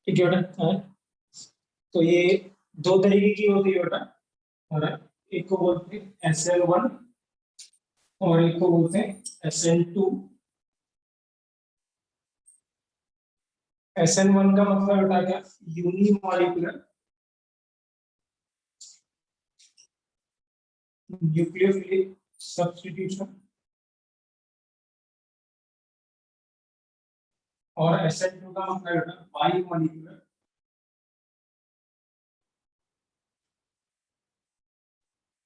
ठीक है बेटा। तो ये दो तरीके की होती है बेटा, और एक को बोलते हैं SN1 और एक को बोलते हैं SN2। SN1 का मतलब बेटा क्या, यूनिमॉलिक्यूलर न्यूक्लियोफिलिक सब्स्टिट्यूशन, और SN2 का मतलब बेटा बाइमॉलिक्यूलर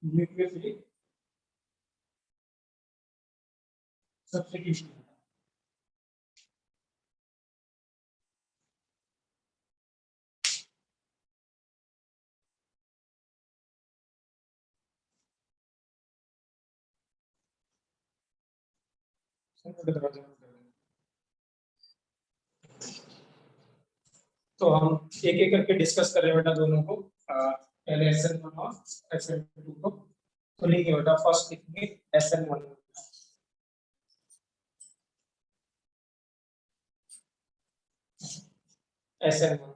न्यूक्लियोफिलिक सब्स्टिट्यूशन। तो हम एक एक करके डिस्कस कर रहे हैं बेटा दोनों को। पहले SN1 और SN2 को तो लिखेंगे बेटा। फर्स्ट लिखेंगे SN1। SN1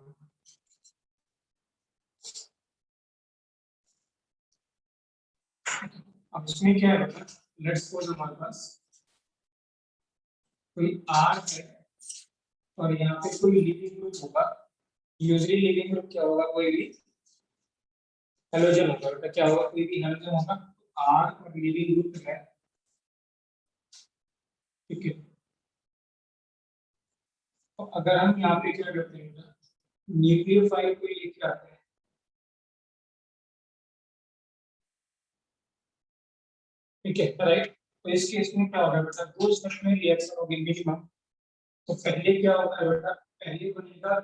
अब इसमें क्या है बेटा, लेट्स सपोज हमारे पास कोई R है और यहाँ पे कोई लिविंग ग्रुप होगा। यूजुअली लिविंग ग्रुप क्या होगा, कोई भी हेलोजन होगा बेटा। क्या होगा, कोई भी हेलोजन होगा। R और लिविंग ग्रुप है, ठीक है। तो अगर हम यहाँ पे क्या करते हैं, न्यूक्लियोफाइल को लेके आते हैं, ठीक है राइट। तो इस केस में क्या होगा बेटा, दो स्टेप में रिएक्शन होगी मिनिमम। तो पहले क्या होगा बेटा, पहले बनेगा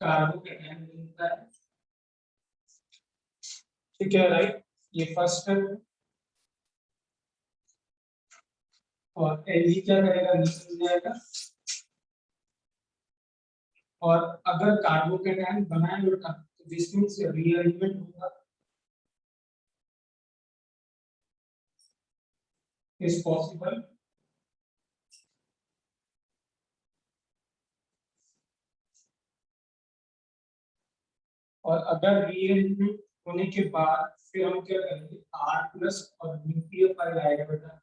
कार्बोकेटायन बनता है, ठीक है राइट। ये फर्स्ट स्टेप है। और एल्डी क्या करेगा, नीचे मिल जाएगा। और अगर कार्बोकेटायन बनाए बेटा तो दिस मींस रीअरेंजमेंट होगा, इज पॉसिबल। और अगर रीअरेंजमेंट होने के बाद फिर हम क्या करेंगे, R प्लस और न्यूक्लियोफाइल आएगा बेटा,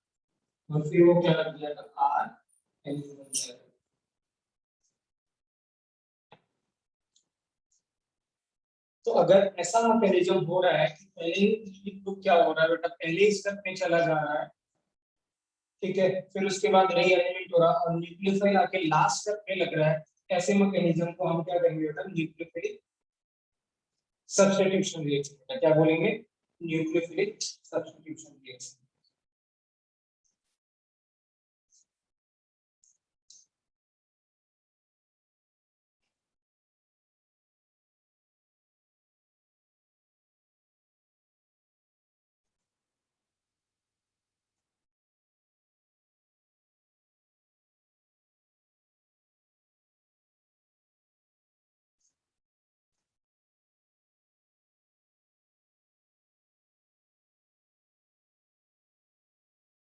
और फिर वो क्या लग जाएगा, R N बन जाएगा। तो अगर ऐसा मैकेनिज्म हो रहा है कि पहले तो क्या हो रहा है बेटा, पहले स्टेप में चला जा रहा है, ठीक है, फिर उसके बाद रीअरेंजमेंट हो रहा है और न्यूक्लियोफाइल आके लास्ट स्टेप में लग रहा है, ऐसे मैकेनिज्म को हम क्या कहेंगे बेटा, न्यूक्लियोफिलिक सब्स्टिट्यूशन रिएक्शन। क्या बोलेंगे, न्यूक्लियोफिलिक सब्स्टिट्यूशन रिएक्शन।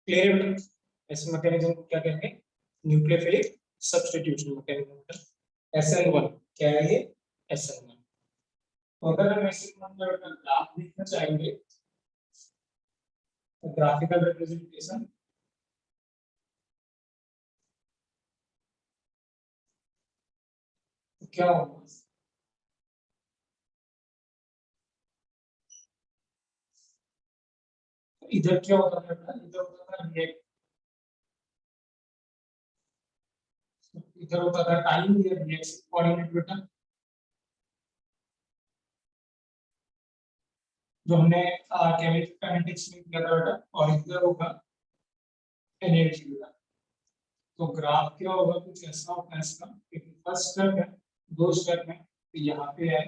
क्लियर है बेटा, ऐसे मैकेनिज्म को क्या कहेंगे, न्यूक्लियोफिलिक सब्स्टिट्यूशन मैकेनिज्म। SN1 क्या है ये, SN1। तो अगर हम SN1 का ग्राफ देखना चाहेंगे, तो ग्राफिकल रिप्रेजेंटेशन तो क्या होगा, इधर क्या होता है, इधर होता था रिएक्ट, इधर होता था टाइम, इधर रिएक्शन कोऑर्डिनेट बेटा, जो हमने केमिकल काइनेटिक्स में किया था बेटा। और इधर होगा एनर्जी बेटा। तो ग्राफ क्या होगा, कुछ ऐसा होगा इसका, फर्स्ट स्टेप है, दो स्टेप में, तो यहाँ पे है।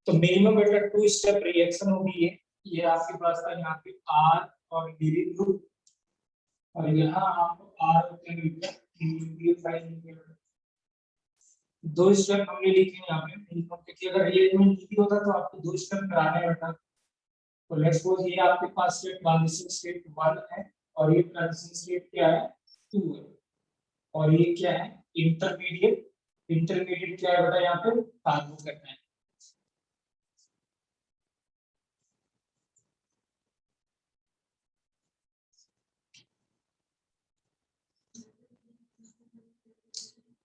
तो मिनिमम बेटा टू स्टेप रिएक्शन होगी ये आपके पास था यहाँ पे R और लिविंग ग्रुप, और यहाँ आपको R और न्यूक्लियोफाइल। दो स्टेप हमने लिखे यहाँ पे मिनिमम, क्योंकि अगर रिएरेंजमेंट नहीं होता तो आपको दो स्टेप कराने बेटा। तो लेट्स सपोज ये आपके पास ट्रांजिशन स्टेट 1 है और ये ट्रांजिशन स्टेट क्या है, 2 है। और ये क्या है इंटरमीडिएट। इंटरमीडिएट क्या है बेटा यहाँ पे कार्बोकैटायन।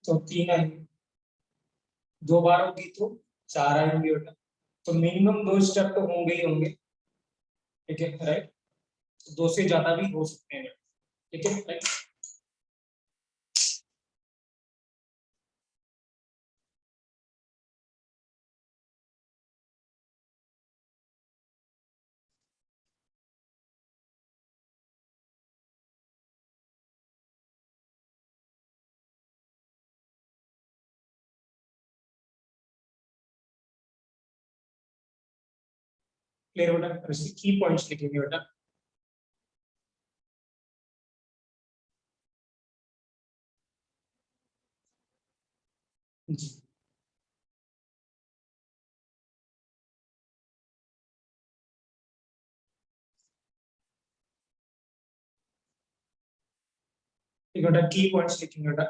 तो 3 आएंगे, 2 बार होगी तो 4 आएंगे बेटा। तो मिनिमम 2 स्टेप तो होंगे ही होंगे, ठीक है राइट। 2 से ज्यादा भी हो सकते हैं, ठीक है राइट। क्लियर बेटा, इसके की पॉइंट्स लिखेंगे बेटा। जी ठीक है बेटा, की पॉइंट्स लिखेंगे बेटा।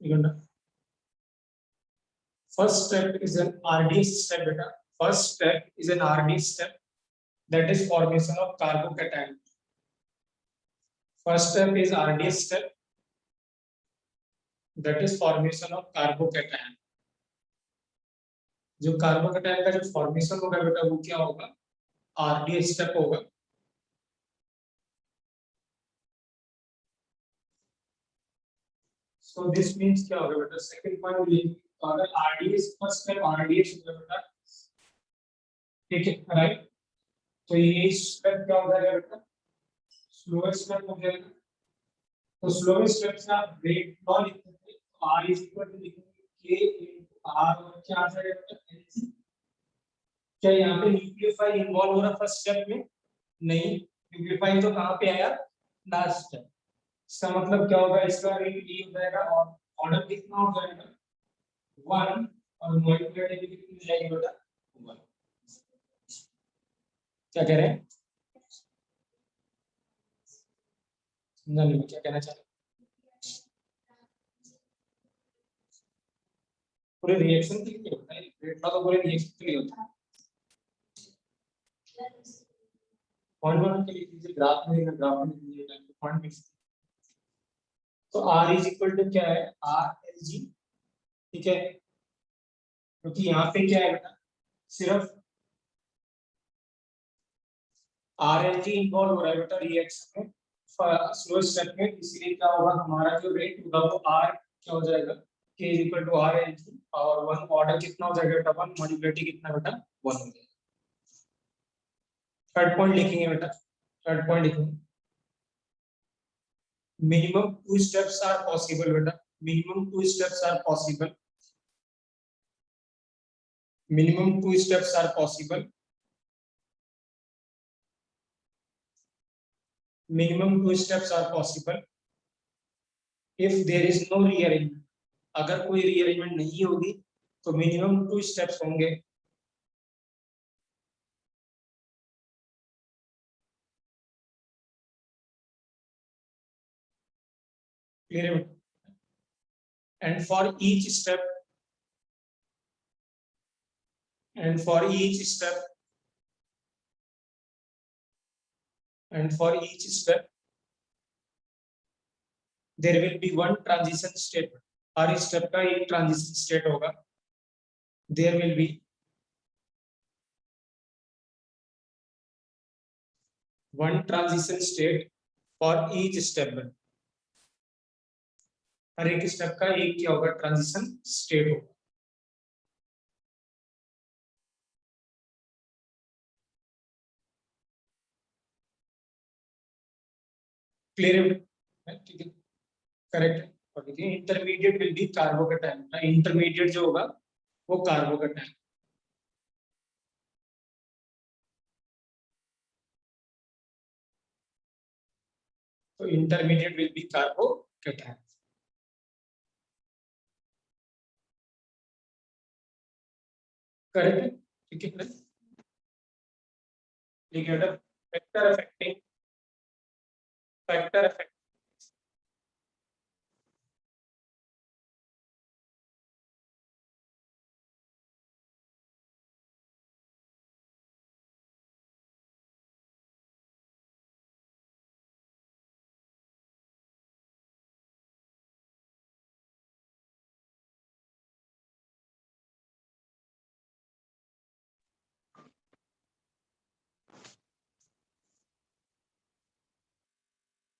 ठीक है बेटा, first step is an RDS step beta. First step is an RDS step, that is formation of carbocation. First step is RDS step, that is formation of carbocation. जो कार्बोकेटायन का जो फॉर्मेशन होगा बेटा वो क्या होगा, आरडीएस स्टेप होगा। So this means क्या होगा बेटा, सेकंड पॉइंट ये, अगर आरडीएस फर्स्ट स्टेप आरडीएस होगा बेटा, ठीक है राइट। तो ये स्टेप क्या हो जाएगा बेटा, स्लोएस्ट स्टेप हो जाएगा। तो स्लोएस्ट स्टेप से आप रेट लॉ लिख सकते हैं, तो r इज इक्वल टू लिखेंगे k इनटू r, और क्या आ जाएगा बेटा एनसी। क्या यहाँ पे न्यूक्लियोफाइल इन्वॉल्व हो रहा फर्स्ट स्टेप में, नहीं, न्यूक्लियोफाइल तो कहाँ पे आया, लास्ट स्टेप। इसका मतलब क्या होगा, इसका रेट ये हो जाएगा, और ऑर्डर कितना हो जाएगा 1, और मल्टीप्लाइड कितनी हो जाएगी बेटा 1। क्या कह रहे हैं, समझा नहीं क्या कहना चाह रहे हैं। पूरे रिएक्शन के लिए होता है, रेट लॉ तो पूरे रिएक्शन के लिए होता है। पॉइंट वन के लिए ग्राफ में, ग्राफ में पॉइंट में। तो r इज इक्वल टू क्या है, आर एल जी, ठीक है। क्योंकि यहाँ पे क्या है बेटा, सिर्फ आर एल जी इन्वॉल्व हो रहा है बेटा रिएक्शन में, स्लो स्टेप में, इसलिए क्या होगा हमारा जो रेट होगा वो आर क्या हो जाएगा, K is equal to R L G, और 1 ऑर्डर कितना हो जाएगा बेटा 1, मॉड्यूलरिटी कितना बेटा 1 हो जाएगा। थर्ड पॉइंट लिखेंगे बेटा, थर्ड पॉइंट लिखेंगे, मिनिमम 2 स्टेप्स आर पॉसिबल बेटा, minimum 2 steps are possible, minimum 2 steps are possible, minimum 2 steps are possible if there is no rearrangement। अगर कोई rearrangement नहीं होगी तो minimum 2 steps होंगे। clear है? and for each step, and for each step, and for each step there will be one transition state। Her step का एक transition state होगा, there will be one transition state for each step। हर एक step का एक क्या होगा, transition state होगा। Clear है, ठीक है करेक्ट है। और देखिए intermediate will be carbocation, intermediate जो होगा वो कार्बोकेटायन। तो intermediate will be carbocation, correct है, ठीक है। ठीक है बेटा, फैक्टर अफेक्टिंग फैक्टर अफेक्ट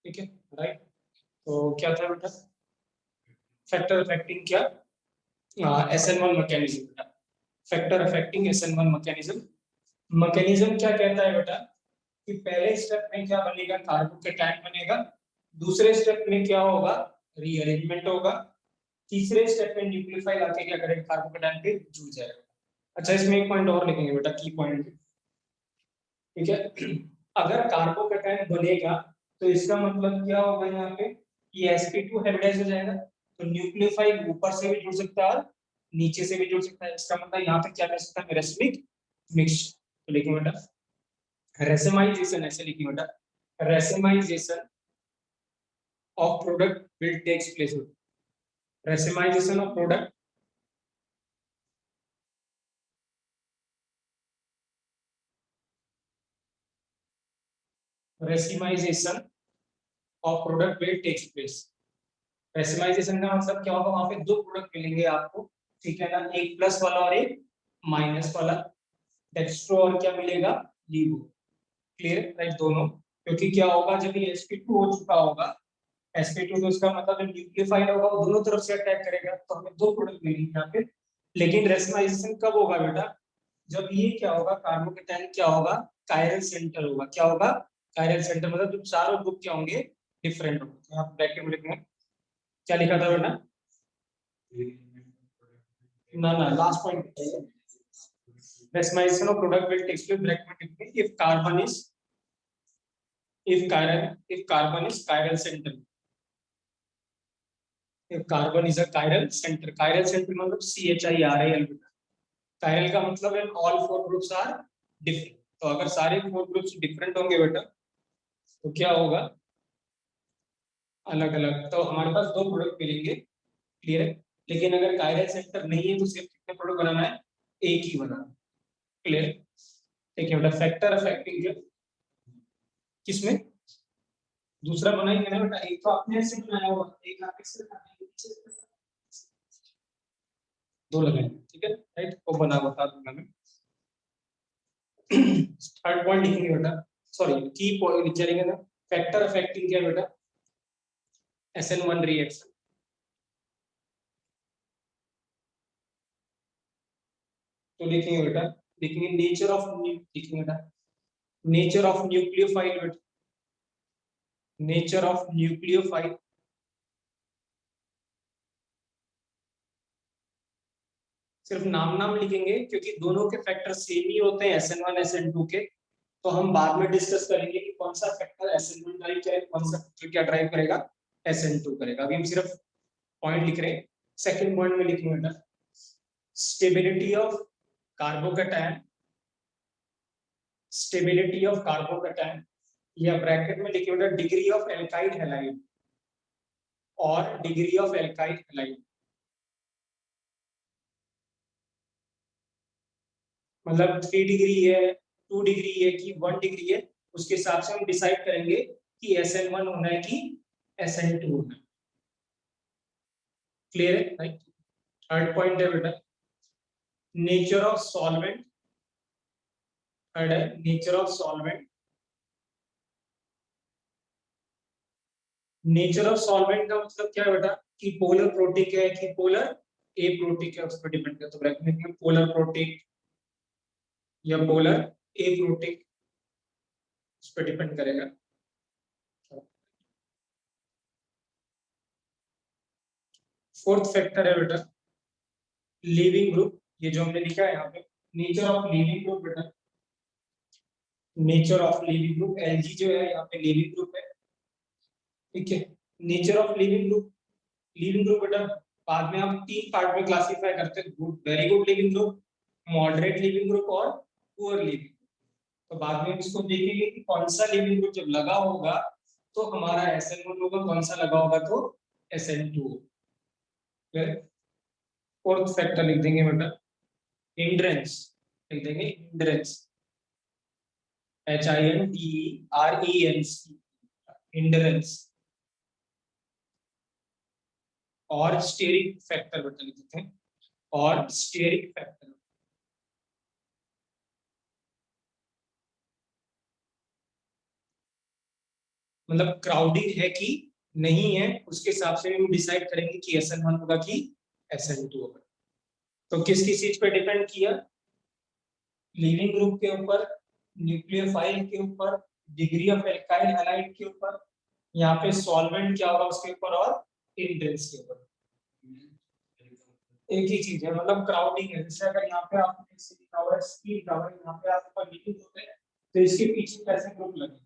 ठीक है राइट। तो क्या था बेटा फैक्टर अफेक्टिंग क्या SN1 मैकेनिज्म बेटा factor affecting SN1 mechanism mechanism क्या कहता है बेटा कि पहले स्टेप में क्या बनेगा कार्बोकेटायन बनेगा दूसरे स्टेप में क्या होगा रीअरेंजमेंट होगा तीसरे स्टेप में न्यूक्लियोफाइल आके क्या करेगा कार्बोकेटायन पे जुड़ जाएगा। अच्छा इसमें एक पॉइंट और लिखेंगे बेटा की पॉइंट ठीक है अगर कार्बोकेटायन बनेगा तो इसका मतलब क्या होगा यहाँ पे ये sp2 हाइब्रिडाइज हो जाएगा तो न्यूक्लियोफाइल ऊपर से भी जुड़ सकता है और नीचे से भी जुड़ सकता है इसका मतलब यहाँ पे क्या कर सकता है रेसिमिक मिक्स तो लिखिए बेटा रेसिमाइजेशन ऐसे लिखिए बेटा racemization of product will takes place racemization of product racemization of product will takes place racemization का मतलब क्या होगा वहां पे दो प्रोडक्ट मिलेंगे आपको ठीक है ना एक प्लस वाला और एक माइनस वाला डेक्स्ट्रो और क्या मिलेगा लीवो क्लियर राइट दोनों क्योंकि क्या होगा जब ये sp2 हो चुका होगा sp2 तो इसका मतलब जब न्यूक्लियोफाइल होगा वो दोनों तरफ से अटैक करेगा तो हमें दो प्रोडक्ट मिलेंगे यहाँ पे लेकिन रेसिमाइजेशन कब होगा बेटा जब ये क्या होगा कार्बोकेटायन क्या होगा कायरल सेंटर होगा क्या होगा कायरल सेंटर मतलब जो चारों ग्रुप क्या होंगे डिफरेंट होंगे तो आप ब्रैकेट में लिखेंगे क्या लिखा था बेटा ना ना last point racemisation of product will take place bracket में if carbon is if carbon is chiral center if carbon is a chiral center मतलब CHIRAL chiral का मतलब है all four groups are different तो अगर सारे फोर ग्रुप्स डिफरेंट होंगे बेटा तो क्या होगा अलग अलग तो हमारे पास दो प्रोडक्ट मिलेंगे क्लियर है लेकिन अगर कायरल सेंटर नहीं है तो सिर्फ कितने प्रोडक्ट बनाना है एक ही बनाना क्लियर ठीक है बेटा फैक्टर अफेक्टिंग किसमें दूसरा बनाएंगे ना बेटा एक तो आपने ऐसे बनाया होगा एक आप इससे दो लगाएंगे ठीक है राइट वो बना बता दूंगा मैं थर्ड पॉइंट लिखेंगे बेटा सॉरी की पॉइंट चलेंगे ना फैक्टर अफेक्टिंग क्या बेटा SN1 रिएक्शन तो लिखेंगे बेटा लिखेंगे नेचर ऑफ लिखेंगे बेटा नेचर ऑफ न्यूक्लियोफाइल बेटा नेचर ऑफ न्यूक्लियोफाइल सिर्फ नाम लिखेंगे क्योंकि दोनों के फैक्टर सेम ही होते हैं SN1 SN2 के तो हम बाद में डिस्कस करेंगे कि कौन सा फैक्टर SN1 ड्राइव करेगा कौन सा फैक्टर क्या ड्राइव करेगा SN2 करेगा अभी हम सिर्फ पॉइंट लिख रहे हैं सेकंड पॉइंट में लिखेंगे बेटा stability of carbocation stability of carbocation या ब्रैकेट में लिखे बेटा डिग्री ऑफ एल्काइल हैलाइड और डिग्री ऑफ एल्काइल हैलाइड मतलब 3 डिग्री है 2 डिग्री है कि 1 डिग्री है उसके हिसाब से हम डिसाइड करेंगे कि SN1 होना है कि SN2 होना है क्लियर है राइट थर्ड पॉइंट है बेटा नेचर ऑफ सॉल्वेंट थर्ड है nature of solvent nature of solvent का मतलब क्या है बेटा कि पोलर प्रोटिक है कि पोलर ए प्रोटिक है उस पर डिपेंड करता है तो ब्रैकेट में पोलर प्रोटिक या पोलर ए प्रोटिक उस पर डिपेंड करेगा फोर्थ फैक्टर है बेटा लीविंग ग्रुप ये जो हमने लिखा है यहाँ पे नेचर ऑफ लीविंग ग्रुप बेटा nature of leaving group Lg जो है यहाँ पे लिविंग ग्रुप है ठीक है नेचर ऑफ लिविंग ग्रुप बेटा बाद में हम 3 पार्ट में क्लासिफाई करते हैं good very good leaving group moderate leaving group और पुअर लिविंग तो बाद में इसको देखेंगे कि कौन सा लिविंग ग्रुप जब लगा होगा तो हमारा SN1 होगा, कौन सा लगा होगा तो SN2। फिर फोर्थ फैक्टर लिख देंगे बेटा हिंड्रेंस, लिख देंगे हिंड्रेंस, HINDRENC, हिंड्रेंस। और स्टेरिक फैक्टर बेटा लिख देते हैं, और स्टेरिक फैक्टर, मतलब क्राउडिंग है कि नहीं है, उसके हिसाब से हम डिसाइड करेंगे कि SN1 होगा कि SN2 होगा। तो किस किस चीज पे डिपेंड किया, लिविंग ग्रुप के ऊपर, न्यूक्लियोफाइल के ऊपर, डिग्री ऑफ एल्काइल हैलाइड के ऊपर, यहाँ पे सॉल्वेंट क्या होगा उसके ऊपर, और हिंड्रेंस के ऊपर। एक ही चीज है, मतलब क्राउडिंग है। जैसे अगर यहाँ पे आपने ऐसे लिखा हुआ है सी लिखा हुआ है, यहाँ पे आपके पास लिविंग ग्रुप है, तो इसके पीछे कैसे ग्रुप लगे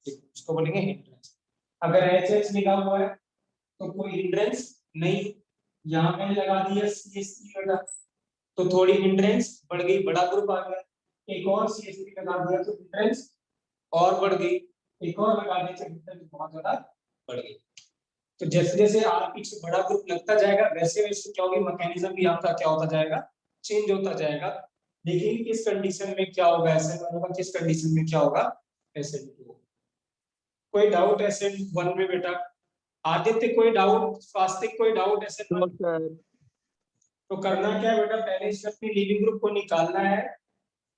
उसको बोलेंगे हिंड्रेंस। अगर HH लिखा हुआ है तो कोई हिंड्रेंस नहीं, यहाँ पे लगा दिया CH3 लगा तो थोड़ी हिंड्रेंस बढ़ गई, बड़ा ग्रुप आ गया। एक और CH3 लगा दिया तो हिंड्रेंस और बढ़ गई, एक और लगा दिया तो हिंड्रेंस बहुत ज्यादा बढ़ गई। तो जैसे जैसे आर पीछे बड़ा ग्रुप लगता जाएगा वैसे वैसे क्या होगी, मैकेनिज्म भी आपका क्या होता जाएगा, चेंज होता जाएगा। देखिए किस कंडीशन में क्या होगा SN1 होगा, किस कंडीशन में क्या होगा SN2। कोई डाउट SN1 में बेटा? आदित्य कोई डाउट, स्वास्तिक कोई डाउट SN1? तो करना क्या है बेटा, पहले स्टेप में लिविंग ग्रुप को निकालना है,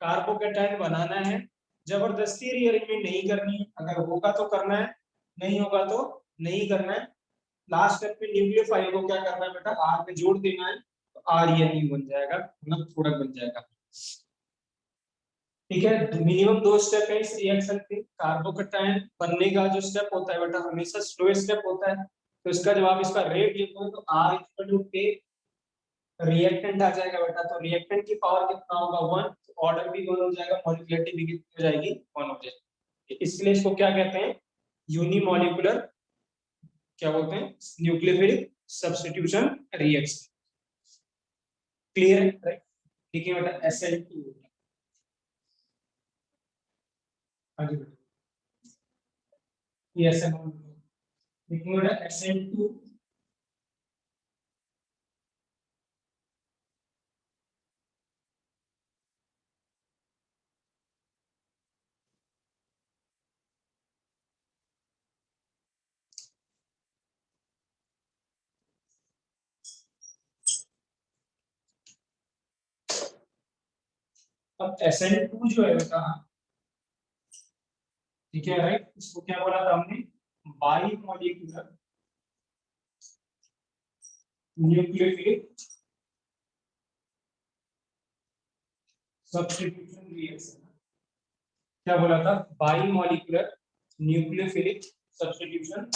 कार्बोकेटाइन बनाना है, जबरदस्ती रीअरेंजमेंट नहीं करनी है, अगर होगा तो करना है, नहीं होगा तो नहीं करना है। लास्ट स्टेप में न्यूक्लियोफाइल को क्या करना है बेटा, आर में जोड़ देना है, तो RNU बन जाएगा, मतलब प्रोडक्ट बन जाएगा। ठीक है, मिनिमम 2 स्टेप है इस रिएक्शन के। कार्बोकेटाइन बनने का जो स्टेप होता है बेटा हमेशा स्लो स्टेप होता है, तो इसका जब आप इसका रेट लिखोगे तो R equal to K reactant आ जाएगा बेटा। तो रिएक्टेंट की पावर कितना होगा 1, ऑर्डर भी 1 हो जाएगा, मॉलिक्युलरिटी भी कितनी हो जाएगी 1 हो जाएगी। इसलिए इसको क्या कहते हैं, यूनिमॉलिक्यूलर, क्या बोलते हैं, न्यूक्लियोफिलिक सब्स्टिट्यूशन रिएक्शन। क्लियर है राइट? देखिए बेटा SN2, हाँ जी बेटा ये SN1, देखिए बेटा SN2, अब SN2 जो है बेटा, ठीक है राइट, इसको क्या बोला था हमने, by molecular nucleophilic substitution reaction. क्या बोला था, by molecular nucleophilic substitution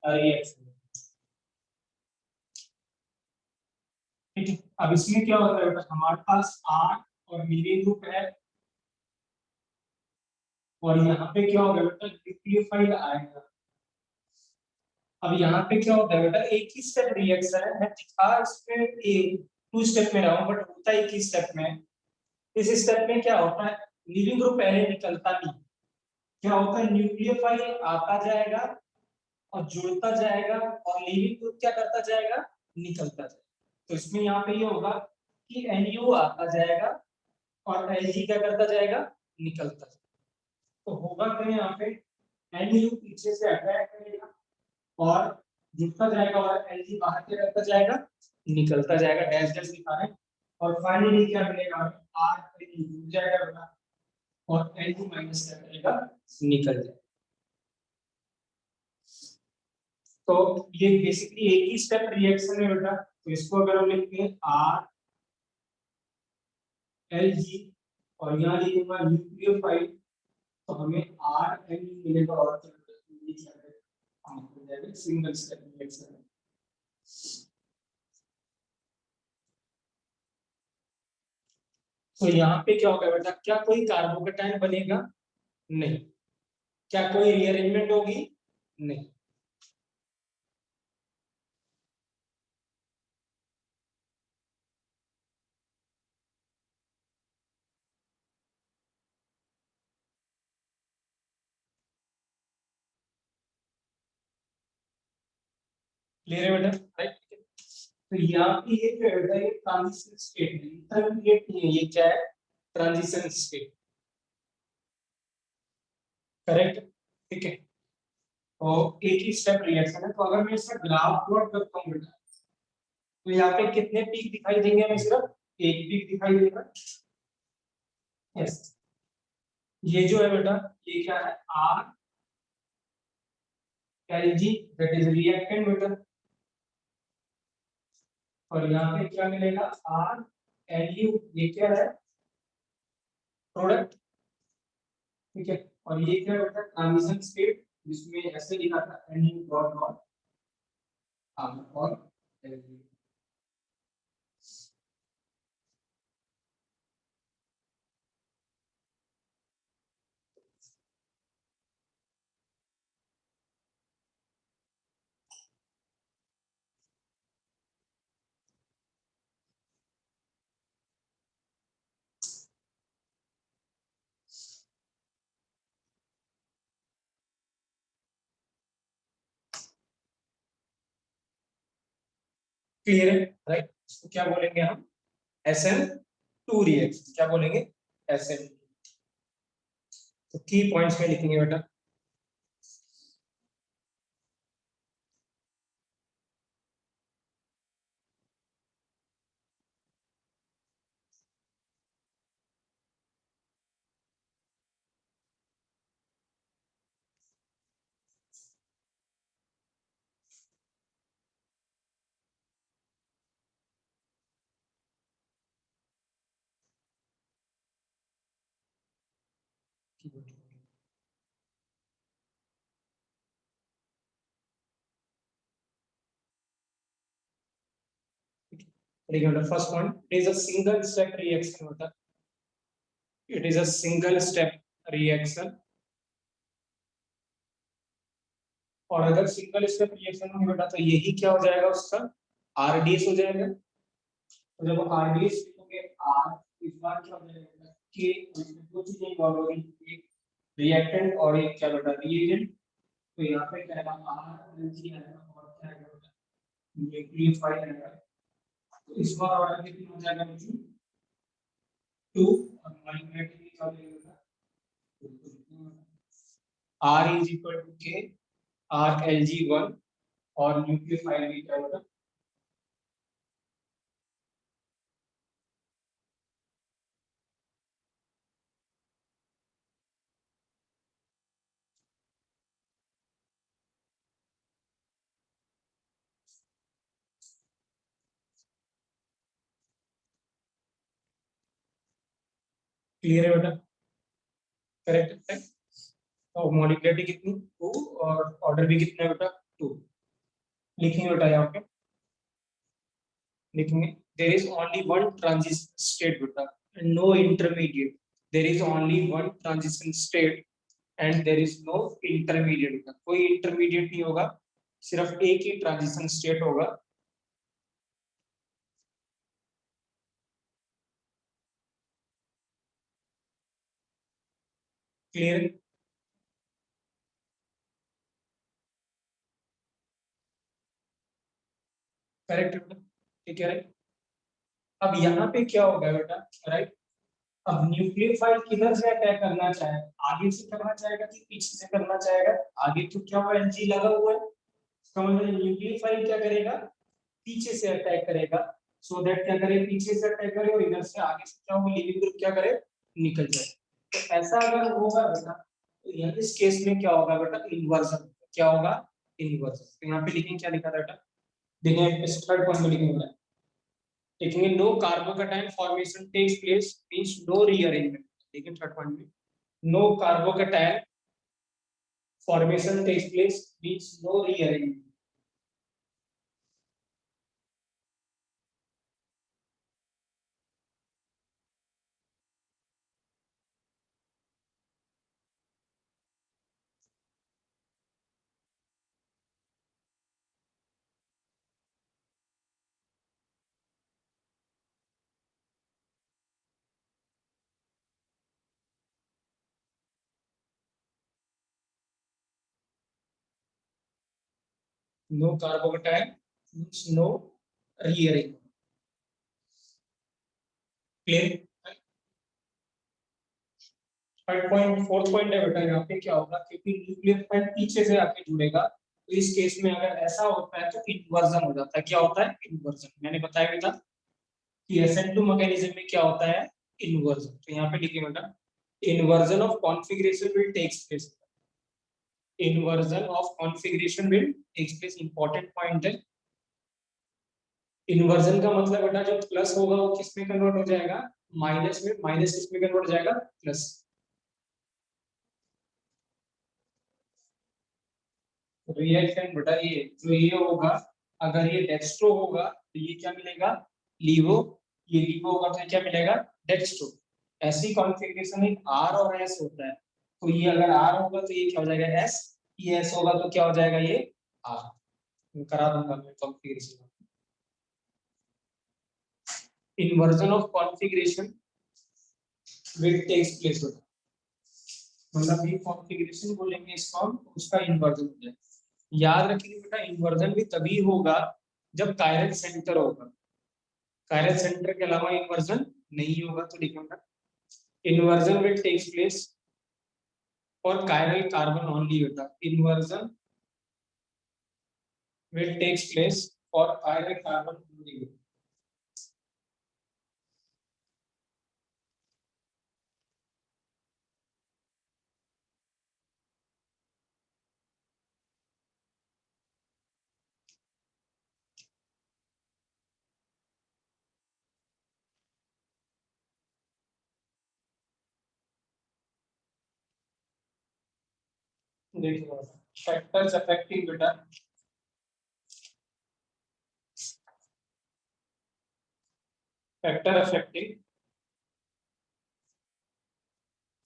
reaction. ठीक है, अब इसमें क्या होता है बेटा, हमारे पास R और नीले ग्रुप है, और यहाँ पे क्या होगा बेटा, न्यूक्लियोफाइल आएगा। अब यहाँ पे क्या होता है बेटा, एक ही स्टेप रिएक्शन है, मैं दिखा इसमें 2 स्टेप में रहा हूँ बट होता एक ही स्टेप में। इस स्टेप में क्या होता है, लीविंग ग्रुप पहले निकलता नहीं, क्या होता है, न्यूक्लियोफाइल आता जाएगा और जुड़ता जाएगा, और लीविंग ग्रुप क्या करता जाएगा, निकलता जाएगा। तो इसमें यहाँ पे ये होगा कि NU आता जाएगा और LG क्या करता जाएगा, निकलता जाएगा। तो होगा क्या यहाँ पे, NU पीछे से अटैक करेगा और जुड़ता जाएगा, और LG बाहर क्या करता जाएगा, निकलता जाएगा, डैश डैश दिखा रहे हैं। और फाइनली क्या मिलेगा, R जुड़ जाएगा बेटा, और LG माइनस क्या करेगा, निकल जाएगा। तो ये बेसिकली एक ही स्टेप रिएक्शन है बेटा। तो इसको अगर हम लिखते हैं RLG और यहाँ लिखूंगा न्यूक्लियोफाइल, तो हमें RNU मिलेगा, और सिंगल स्टेप रिएक्शन है। तो यहाँ पे क्या होगा बेटा, क्या कोई कार्बोकेटाइन बनेगा, नहीं। क्या कोई रीअरेंजमेंट होगी, नहीं। क्लियर है बेटा, राइट। तो यहाँ पे ये जो है बेटा, ये ट्रांजिशन स्टेट है, इंटरमीडिएट नहीं है, ये क्या है, ट्रांजिशन स्टेट, करेक्ट, ठीक है। तो एक ही स्टेप रिएक्शन है, तो अगर मैं इसका ग्राफ प्लॉट करता हूँ बेटा, तो यहाँ पे कितने पीक दिखाई देंगे, हमें सिर्फ एक पीक दिखाई देगा। यस, ये जो है बेटा, ये क्या है, are L ji, that is reactant बेटा, और यहाँ पे क्या मिलेगा, आर एल यू, ये क्या है, प्रोडक्ट, ठीक है। और ये क्या होता है, ट्रांजिशन स्टेट, जिसमें ऐसे लिखा था N U dot dot R और एल यू। क्लियर है, राइट। तो क्या बोलेंगे हम, एस एन टू रिएक्शन, क्या बोलेंगे, एस एन। तो की पॉइंट्स में लिखेंगे बेटा, देखिए बेटा, first point, it is a single step reaction होता है, it is a single step reaction. और अगर सिंगल स्टेप रिएक्शन होगी बेटा, तो यही क्या हो जाएगा, उसका आरडीएस हो जाएगा। तो जब आरडीएस लिखोगे, आर, इस बार क्या हो जाएगा कि इसमें दो चीजें इन्वॉल्व होगी, एक रिएक्टेंट और एक क्या बेटा, रिएजेंट। तो यहाँ पे क्या है, आर एनसी आएगा और क्या आएगा बेटा, न्यूक्लियोफाइल आएगा। तो इस बार ऑर्डर कितना हो जाएगा बच्चों, टू, और मॉलिक्यूलर क्या हो जाएगा, आर इज इक्वल टू के, आर एल जी वन, और न्यूक्लियोफाइल भी क्या होगा, क्लियर है बेटा, करेक्ट है। तो मॉलिक्यूलरिटी कितनी, टू, और ऑर्डर भी कितना है बेटा, टू। लिखेंगे बेटा यहाँ पे, लिखेंगे, there is only one transition state बेटा, no intermediate, there is only one transition state and there is no intermediate बेटा, कोई इंटरमीडिएट नहीं होगा, सिर्फ एक ही ट्रांजिशन स्टेट होगा। क्लियर, करेक्ट बेटा, ठीक है, राइट। अब यहाँ पे क्या होगा बेटा, राइट, अब न्यूक्लियोफाइल किधर से अटैक करना चाहे, आगे से करना चाहेगा कि पीछे से करना चाहेगा, आगे तो क्या हुआ, एनजी लगा हुआ है, इसका मतलब न्यूक्लियोफाइल क्या करेगा, पीछे से अटैक करेगा। सो दैट क्या करे, पीछे से अटैक करे, और इधर से आगे से क्या होगा, लिविंग ग्रुप क्या करे, निकल जाए। तो ऐसा अगर होगा बेटा, तो यहाँ इस केस में क्या होगा बेटा, इन्वर्जन, क्या होगा, इन्वर्जन। तो यहाँ पे लिखेंगे, क्या लिखा था बेटा, देखिए इस थर्ड पॉइंट में लिखेंगे, लिखेंगे no carbocation formation takes place, means no rearrangement. देखिए थर्ड पॉइंट में, no carbocation formation takes place means no rearrangement. No carbocation means no rearrangement. Clear. Third point, fourth point है बेटा, यहाँ पे क्या होगा, क्योंकि न्यूक्लियोफाइल पीछे से आके जुड़ेगा, तो इस केस में अगर ऐसा होता है तो इन्वर्जन हो जाता है। क्या होता है? इन्वर्जन। मैंने बताया बेटा कि SN2 मैकेनिज्म में क्या होता है? इन्वर्जन। तो यहाँ पे लिखिए बेटा, inversion of configuration will takes place। inversion of configuration will takes place, important point है। inversion का मतलब बेटा जो प्लस होगा वो किस में कन्वर्ट हो जाएगा? माइनस में। माइनस किस में कन्वर्ट हो जाएगा? प्लस। रिएक्शन बेटा ये जो ये होगा, अगर ये डेक्स्ट्रो होगा तो ये क्या मिलेगा? लीवो। ये लीवो होगा तो क्या मिलेगा? डेक्स्ट्रो। ऐसी कॉन्फ़िगरेशन एक आर और एस होता है, तो ये अगर आर होगा तो ये क्या हो जाएगा? एस। ये एस होगा तो क्या हो जाएगा? ये आर। मैं करा दूंगा मैं configuration. Inversion of configuration will takes place होता है, मतलब ये कॉन्फ़िगरेशन बोलेंगे इसको हम, उसका इन्वर्जन हो जाएगा। याद रखिए बेटा, इन्वर्जन भी तभी होगा जब कायरल सेंटर होगा। कायरल सेंटर के अलावा इन्वर्जन नहीं होगा। तो लिखो बेटा, inversion will takes place for chiral carbon only. बेटा inversion will takes place for chiral carbon only. देखिए फैक्टर्स अफेक्टिंग बेटा, फैक्टर अफेक्टिंग,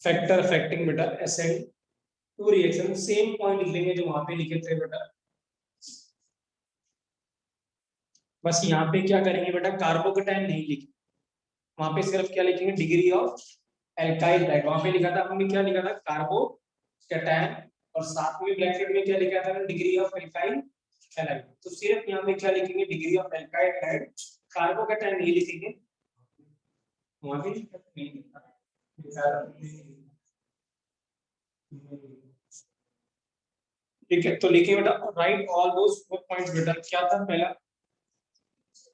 फैक्टर अफेक्टिंग बेटा SN2 रिएक्शन, सेम पॉइंट लिखेंगे जो वहां पे लिखे थे बेटा। बस यहाँ पे क्या करेंगे बेटा, कार्बोकेटाइन नहीं लिखेंगे, वहां पे सिर्फ क्या लिखेंगे? Degree of alkyl hide. वहां पे लिखा था हमने, क्या लिखा था? कार्बोकेटाइन। और साथ में ब्रैकेट में क्या लिखा था? Degree of alkyl halide. तो सिर्फ यहाँ पे क्या लिखेंगे? Degree of alkyl halide. Carbocation नहीं लिखेंगे, वहां पे नहीं लिखा। ठीक है, तो लिखिए बेटा, राइट ऑल दोस 4 पॉइंट्स। बेटा क्या था पहला?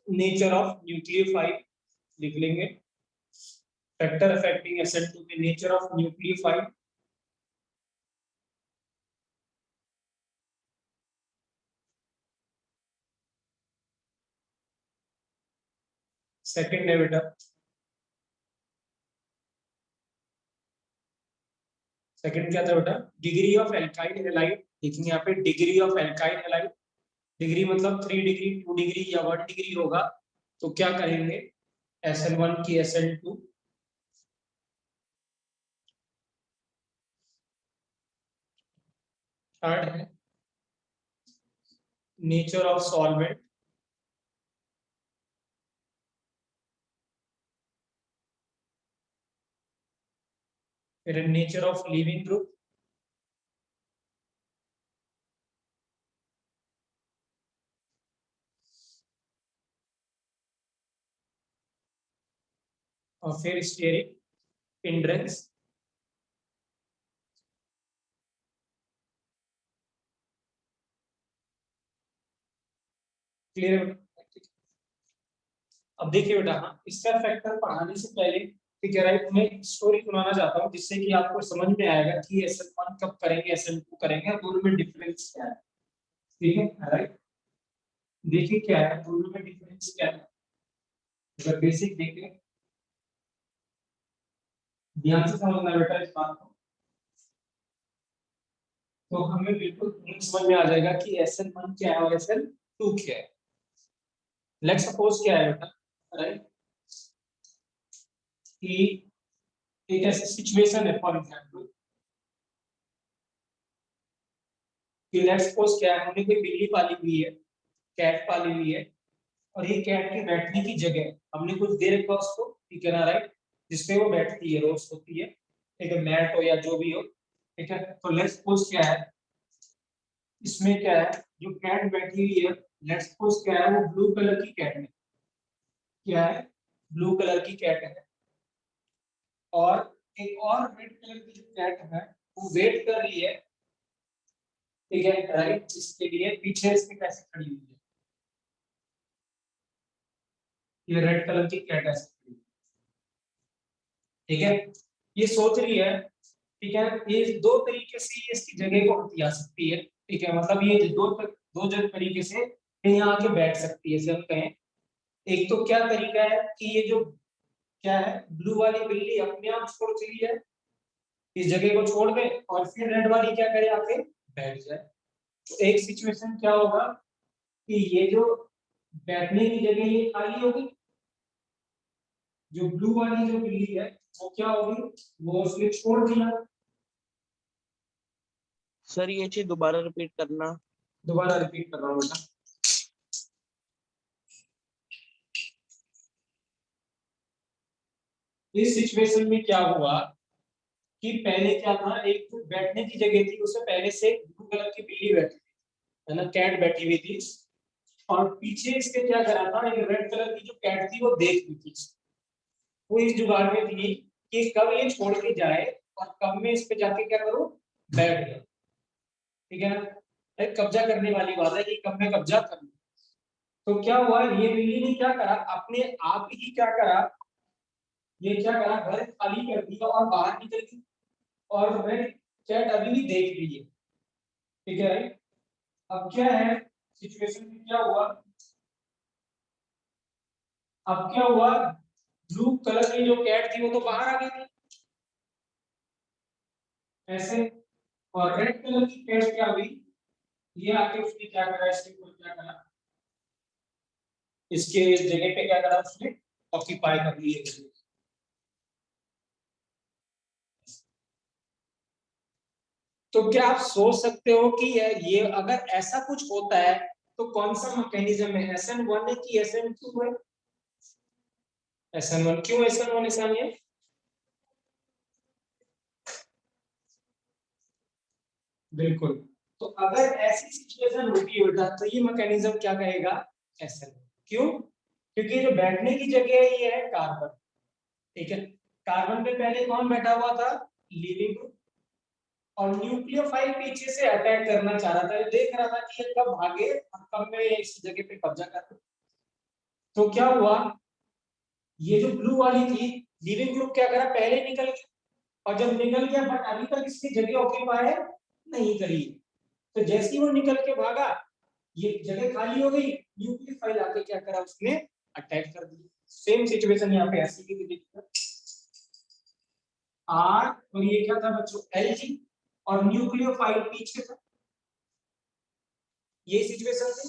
नेचर ऑफ न्यूक्लियोफाइल लिख लेंगे। फैक्टर अफेक्टिंग SN2 में नेचर ऑफ न्यूक्लियोफाइल। सेकंड है बेटा, सेकंड क्या था बेटा? Degree of alkyl halide. लिखेंगे यहाँ पे degree of alkyl halide. Degree मतलब 3 डिग्री, 2 डिग्री या 1 डिग्री होगा, तो क्या करेंगे? SN1 की SN2। थर्ड है नेचर ऑफ सॉल्वेंट। फिर नेचर ऑफ लिविंग ग्रुप। और फिर स्टेरिक हिंड्रेंस। क्लियर है? अब देखिए बेटा, हाँ इसका फैक्टर पढ़ाने से पहले ठीक है राइट, मैं स्टोरी सुनाना चाहता हूँ जिससे कि आपको समझ में आएगा कि SN1 कब करेंगे, SN2 करेंगे, और दोनों में डिफरेंस क्या है। ठीक है राइट, देखिए क्या है दोनों में डिफरेंस क्या है। अगर बेसिक देखें, ध्यान से समझना बेटा इस बात को, तो हमें बिल्कुल समझ में आ जाएगा कि SN1 क्या है और SN2 क्या है। लेट्स सपोज क्या है बेटा राइट, कि एक ऐसी सिचुएशन है फॉर एग्जांपल, कि लेट्स सपोज क्या है, हमने कोई बिल्ली पाली हुई है, कैट पाली हुई है, और ये कैट के बैठने की जगह हमने कुछ दे रखा उसको, ठीक है ना राइट, जिसपे वो बैठती है, रोज होती है, ठीक है, मैट हो या जो भी हो। ठीक है, तो लेट्स सपोज क्या है, इसमें क्या है, जो कैट बैठी हुई है, लेट्स सपोज क्या है, वो ब्लू कलर की कैट है, क्या है, ब्लू कलर की कैट है, और एक और रेड कलर की जो कैट है वो वेट कर रही है, ठीक है, राइट, इसके लिए पीछे इसके कैसे खड़ी हुई है, ये रेड कलर की कैट ऐसे खड़ी है, ठीक है, ये सोच रही है, ठीक है, ये दो तरीके से ये इसकी जगह को हथिया सकती है, ठीक है, मतलब ये दो जगह तरीके से ये यहाँ आके बैठ सकती है, जैसे हम कहें, एक तो क्या तरीका है कि ये जो क्या है, ब्लू वाली बिल्ली अपने आप छोड़ चली जाए, इस जगह को छोड़ दे, और फिर रेड वाली क्या करे, आके बैठ जाए। तो एक सिचुएशन क्या होगा कि ये जो बैठने की जगह ये खाली होगी, जो ब्लू वाली जो बिल्ली है वो क्या होगी, वो उसने छोड़ दिया। सर ये चीज दोबारा रिपीट करना। दोबारा रिपीट कर रहा हूँ बेटा। इस सिचुएशन में क्या हुआ कि पहले क्या था, एक जो बैठने की जगह थी उससे पहले से ब्लू कलर की बिल्ली बैठी थी, है ना, कैट बैठी हुई थी, और पीछे इसके क्या करा था, एक रेड कलर की जो कैट थी वो देख रही थी, वो इस जुगाड़ में थी कि कब ये छोड़ के जाए और कब मैं इस पे जाके क्या करूं, बैठ गया, ठीक है ना, एक कब्जा करने वाली बात है कि कब मैं कब्जा कर लूं। तो क्या हुआ, ये बिल्ली ने क्या करा, अपने आप ही क्या करा, ये क्या करा, घर खाली कर दिया और बाहर निकल गई, और रेड कैट अभी भी देख रही है, ठीक है, राइट। अब क्या है सिचुएशन में क्या हुआ, अब क्या हुआ, ब्लू कलर की जो कैट थी वो तो बाहर आ गई थी ऐसे, और रेड कलर की कैट क्या हुई, ये आके उसने क्या करा, इसके ऊपर क्या करा, इसके इस जगह पे क्या करा उसने, ऑक्यूपाई कर ली है। तो क्या आप सोच सकते हो कि ये अगर ऐसा कुछ होता है तो कौन सा मैकेनिज्म है, SN1 है कि SN2 है, SN1, क्यों SN1 SN है, बिल्कुल। तो अगर ऐसी सिचुएशन होती है बेटा तो ये मैकेनिज्म क्या कहेगा, SN, क्यों, क्योंकि जो बैठने की जगह है ये है कार्बन, ठीक है, कार्बन पे पहले कौन बैठा हुआ था, लिविंग ग्रुप, और न्यूक्लियोफाइल पीछे से अटैक करना चाह रहा था, ये देख रहा था कि ये कब भागे और कब मैं इस जगह पे कब्जा कर लूं। तो क्या हुआ, ये जो ब्लू वाली थी, लिविंग ग्रुप क्या करा, पहले निकल गया, और जब निकल गया बट अभी तक इसकी जगह ऑक्यूपाई नहीं करी, तो जैसे ही वो निकल के भागा, ये जगह खाली हो गई, न्यूक्लियोफाइल आके क्या करा, उसने अटैक कर दिया। सेम सिचुएशन यहाँ पे ऐसी की देखिए, आर, और ये क्या था बच्चों, Lg, और न्यूक्लियोफाइल पीछे था, ये सिचुएशन थी,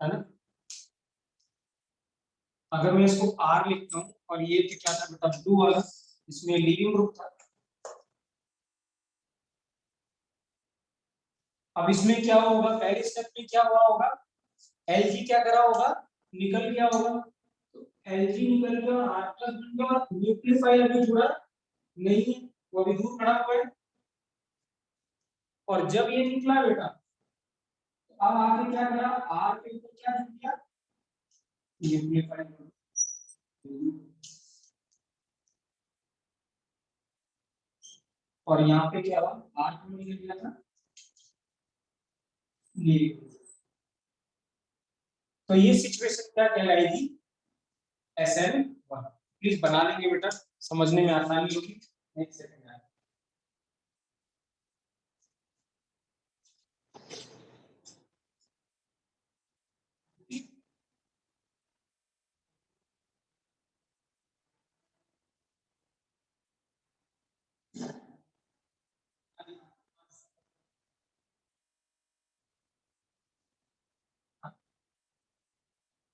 है ना। अगर मैं इसको आर लिखता हूँ, और ये तो क्या था बेटा, ब्लू वाला, इसमें लिविंग ग्रुप था। अब इसमें क्या होगा, पहले स्टेप में क्या हुआ होगा, Lg क्या करा होगा, निकल गया होगा, तो Lg निकल गया और R प्लस बन गया, और न्यूक्लियोफाइल अभी जुड़ा नहीं है, वो अभी दूर खड़ा हुआ है, और जब ये निकला बेटा, तो अब आगे क्या करा, R के ऊपर क्या जुड़ गया, न्यूक्लियोफाइल, और यहाँ पे क्या हुआ, R को निकल गया था, तो ये सिचुएशन क्या कहलाएगी, SN1। प्लीज बना लेंगे बेटा, समझने में आसानी होगी। नेक्स्ट सेकंड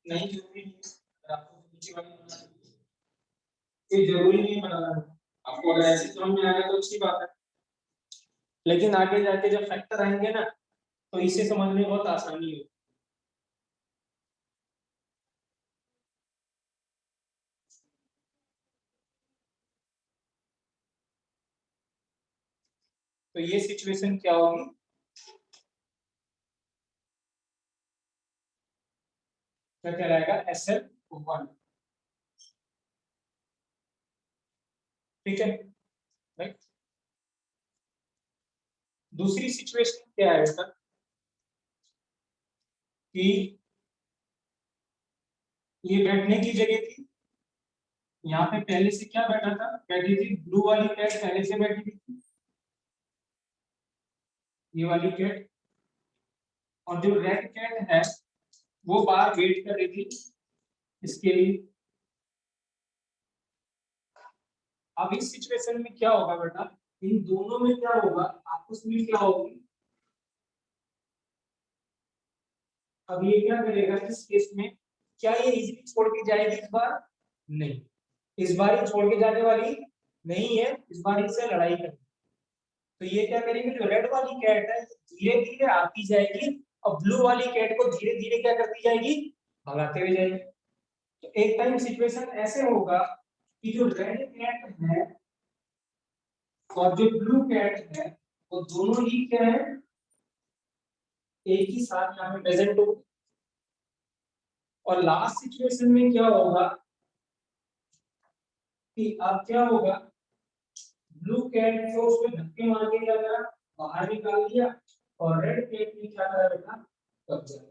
नहीं, जरूरी नहीं है, अगर आपको नीचे वाली बनाना है, ये जरूरी नहीं बनाना है, आपको अगर ऐसे समझ में आएगा तो अच्छी बात है, लेकिन आगे जाके जब फैक्टर आएंगे ना तो इसे समझने में बहुत आसानी होगी। तो ये सिचुएशन क्या होगी, क्या कहलाएगा, SN1। ठीक है, राइट। दूसरी सिचुएशन क्या है बेटा कि ये बैठने की जगह थी, यहाँ पे पहले से क्या बैठा था, बैठी थी ब्लू वाली कैट, पहले से बैठी थी, ये वाली कैट, और जो रेड कैट है वो बाहर वेट कर रही थी इसके लिए। अब इस सिचुएशन में क्या होगा बेटा, इन दोनों में क्या होगा, आपस में क्या होगी, अब ये क्या करेगा इस केस में, क्या ये इजीली छोड़ के जाएगी इस बार, नहीं, इस बार ये छोड़ के जाने वाली नहीं है, इस बार इससे लड़ाई करेगी। तो ये क्या करेगी, जो रेड वाली कैट है धीरे धीरे आती जाएगी और ब्लू वाली कैट को धीरे धीरे क्या करती जाएगी, भगाते हुए जाएगी। तो एक टाइम सिचुएशन ऐसे होगा कि जो रेड कैट है और जो ब्लू कैट है वो दोनों ही क्या है, एक ही साथ यहाँ पे प्रेजेंट होगी। और लास्ट सिचुएशन में क्या होगा कि अब क्या होगा, ब्लू कैट को उसमें धक्के मार के क्या करा, बाहर निकाल दिया, और रेड कैट ने क्या करा बेटा, कब्जा।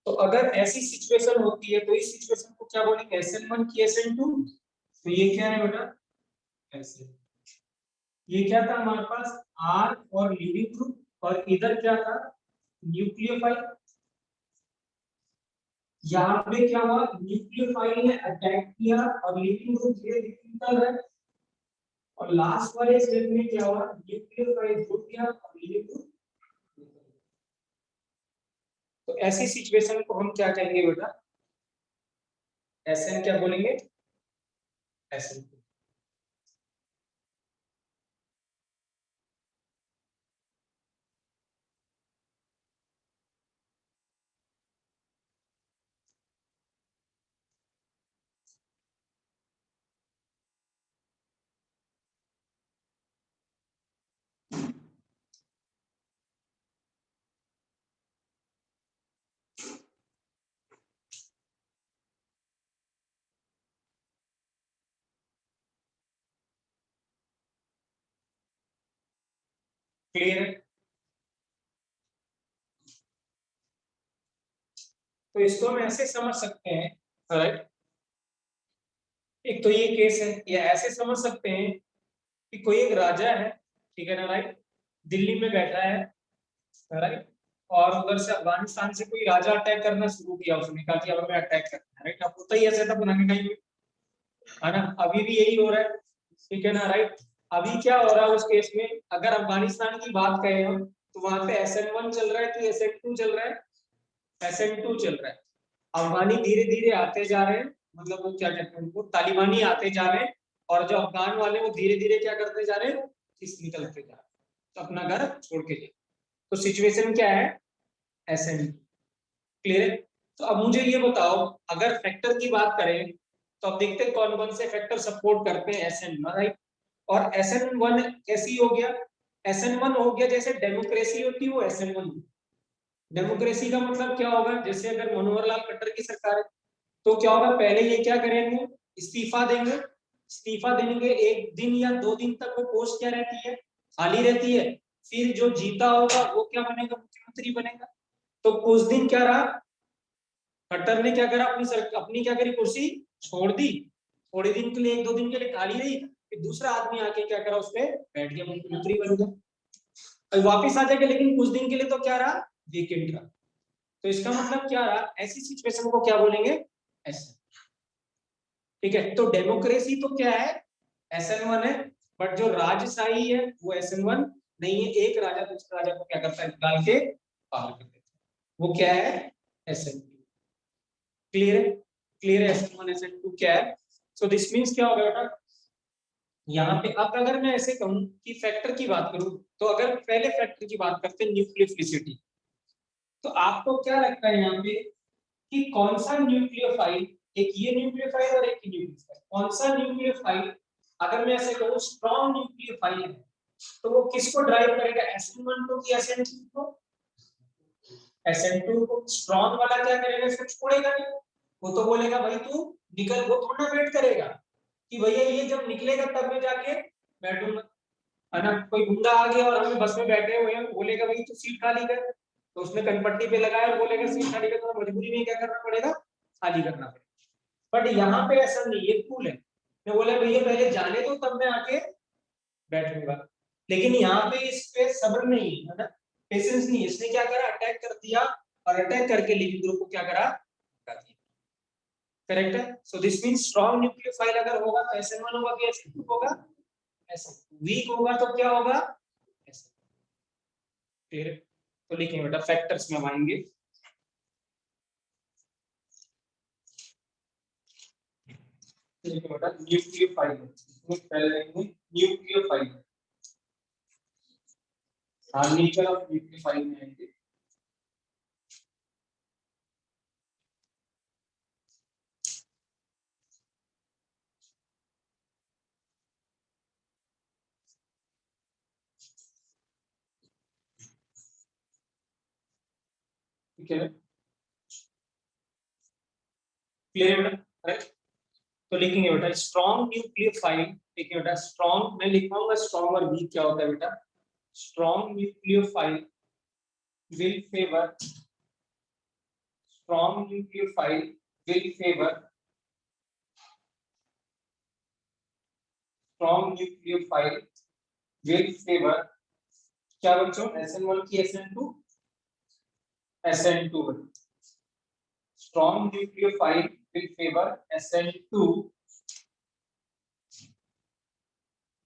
तो अगर ऐसी सिचुएशन होती है तो इस सिचुएशन को क्या बोलेंगे, SN1 की SN2। तो ये क्या है बेटा, ऐसे ये क्या था हमारे पास, R और लीविंग ग्रुप, और इधर क्या था, न्यूक्लियोफाइल। यहाँ पे क्या हुआ, न्यूक्लियोफाइल ने अटैक किया और लीविंग ग्रुप धीरे धीरे निकल रहा है, और लास्ट वाले स्टेप में क्या हुआ, न्यूक्लियोफाइल जुड़ गया और लीविंग ग्रुप। तो ऐसी सिचुएशन को हम क्या कहेंगे बेटा, SN क्या बोलेंगे, SN। क्लियर है, तो इसको हम ऐसे समझ सकते हैं, राइट। एक तो ये केस है, या ऐसे समझ सकते हैं कि कोई एक राजा है, ठीक है ना, राइट, दिल्ली में बैठा है, राइट, और उधर से अफगानिस्तान से कोई राजा अटैक करना शुरू किया, उसने कहा कि अब हमें अटैक करना है, राइट। अब होता ही ऐसा था पुराने टाइम में, है ना, अभी भी यही हो रहा है, ठीक है ना, राइट। अभी क्या हो रहा है उस केस में, अगर अफगानिस्तान की बात करें हम, तो वहां पे SN1 चल रहा है कि SN2 चल रहा है, SN2 चल रहा है। अफगानी धीरे धीरे आते जा रहे हैं, मतलब वो क्या कहते हैं उनको, तालिबानी आते जा रहे हैं, और जो अफगान वाले वो धीरे धीरे क्या करते जा रहे हैं, इस निकलते जा रहे हैं, तो अपना घर छोड़ के जाए। तो सिचुएशन क्या है, SN। क्लियर है। तो अब मुझे ये बताओ, अगर फैक्टर की बात करें तो अब देखते हैं कौन कौन से फैक्टर सपोर्ट करते हैं SN, राइट। और SN1 कैसी हो गया, SN1 हो गया जैसे डेमोक्रेसी होती है वो SN1। डेमोक्रेसी का मतलब क्या होगा, जैसे अगर मनोहर लाल खट्टर की सरकार है तो क्या होगा, पहले ये क्या करेंगे, इस्तीफा देंगे, इस्तीफा देने के एक दिन या 2 दिन तक वो पोस्ट क्या रहती है, खाली रहती है। फिर जो जीता होगा वो क्या बनेगा, मुख्यमंत्री बनेगा। तो कुछ दिन क्या रहा, खट्टर ने क्या करा, अपनी क्या करी, कुर्सी छोड़ दी, थोड़े दिन के लिए, 1-2 दिन के लिए खाली रही, फिर दूसरा आदमी आके क्या करा, उसपे बैठ गया, मुख्यमंत्री बन गया, और वापिस आ जाएगा, लेकिन कुछ दिन के लिए तो क्या रहा, वेकेंट रहा। तो इसका मतलब क्या रहा, ऐसी सिचुएशन को क्या बोलेंगे, ऐसा। ठीक है, तो डेमोक्रेसी तो क्या है, SN1 है, बट जो राजशाही है वो SN1 नहीं है। एक राजा दूसरे राजा को क्या करता है, निकाल के बाहर कर देता है, वो क्या है, SN2। क्लियर है, क्लियर है, SN1 SN2 क्या है। सो दिस मींस क्या होगा बेटा, यहाँ पे अब अगर मैं ऐसे कहूं कि फैक्टर की बात करूं, तो अगर पहले फैक्टर की बात करते हैं, न्यूक्लियोफिलिसिटी, तो आपको क्या लगता है यहाँ पे कि कौन सा न्यूक्लियोफाइल, एक ये न्यूक्लियोफाइल और एक ये न्यूक्लियोफाइल, कौन सा न्यूक्लियोफाइल, अगर मैं ऐसे कहूं स्ट्रॉन्ग न्यूक्लियोफाइल है, तो वो किसको ड्राइव करेगा, SN1 को कि SN2 को। SN2 को स्ट्रॉन्ग वाला क्या करेगा, इसको छोड़ेगा नहीं, वो तो बोलेगा भाई तू निकल, वो थोड़ा वेट करेगा कि भैया ये जब निकलेगा तब मैं जाके बैठूंगा, है ना। कोई गुंडा आ गया और हम बस में बैठे हुए हैं, बोलेगा भाई तू सीट खाली कर, तो उसने कनपट्टी पे लगाया और बोलेगा सीट खाली कर, तो मजबूरी में क्या करना पड़ेगा, खाली करना पड़ेगा। बट यहाँ पे ऐसा नहीं, ये कूल है, मैं बोला भैया पहले जाने दो तब मैं आके बैठूंगा। लेकिन यहाँ पे इस पे सब्र नहीं है ना, पेशेंस नहीं है, इसने क्या करा, अटैक कर दिया, और अटैक करके लिविंग ग्रुप को क्या करा, हटा दिया। करेक्ट है। So this means strong nucleophile अगर होगा तो SN1 होगा कि SN2 होगा, SN2। वीक होगा तो क्या होगा, SN2। क्लियर है। तो लिखेंगे बेटा, फैक्टर्स में हम आएंगे। लिखेंगे बेटा न्यूक्लियोफाइल, पहले लेंगे न्यूक्लियोफाइल, हाँ नेचर ऑफ न्यूक्लियोफाइल में आएंगे। ठीक है, क्लियर है बेटा, राइट। तो लिखेंगे बेटा स्ट्रॉन्ग न्यूक्लियोफाइल, लिखेंगे बेटा स्ट्रॉन्ग, मैं लिखवाऊंगा स्ट्रॉन्ग और वीक क्या होता है बेटा, strong nucleophile will favor, strong nucleophile will favor, strong nucleophile will favor क्या बच्चों, SN1 की SN2, SN2, strong nucleophile will favor SN2,